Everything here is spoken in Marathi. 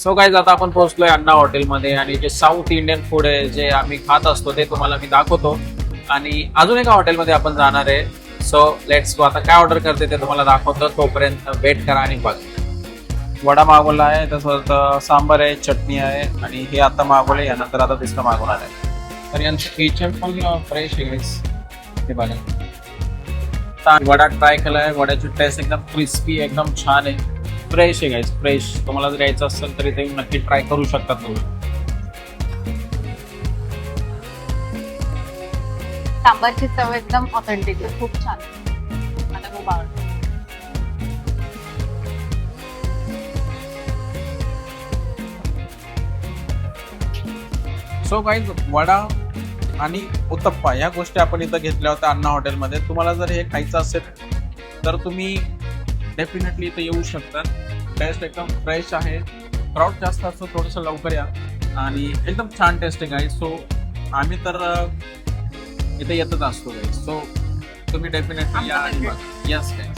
सो गाईज आता आपण पोहोचलोय अण्णा हॉटेलमध्ये आणि जे साऊथ इंडियन फूड आहे जे आम्ही खात असतो ते तुम्हाला मी दाखवतो आणि अजून एका हॉटेलमध्ये आपण जाणार आहे. So let's go. आता काय ऑर्डर करते ते तुम्हाला दाखवतो, तोपर्यंत वेट करा आणि बघा. वडा मागवला आहे, तसंच सांबार आहे, चटणी आहे आणि हे आता मागवले, यानंतर आता तिसरं मागवणार आहे. तर यांचं किचन पण फ्रेश आहे guys. हे बघा. आता वडा ट्राय केला आहे, वड्याची टेस्ट एकदम क्रिस्पी एकदम छान आहे, फ्रेश आहे गाईज, फ्रेश. तुम्हाला जर यायचं असेल तर इथे नक्की ट्राय करू शकता तुम्ही. सांबारची चव एकदम ऑथेंटिक आहे, खूप छान, मला खूप आवडतं. सो गाईज वडा आणि उत्तप्पा ह्या गोष्टी आपण इथं घेतल्या होत्या अण्णा हॉटेलमध्ये. तुम्हाला जर हे खायचं असेल तर तुम्ही डेफिनेटली इथं येऊ शकता. टेस्ट एकदम फ्रेश आहे, क्राऊड जास्त असतो, थोडंसं लवकर या आणि एकदम छान टेस्ट आहे गाईज. सो आम्ही तर इथे येतच असतो गाईज. सो तुम्ही डेफिनेटली या आणि बघा. Yes guys.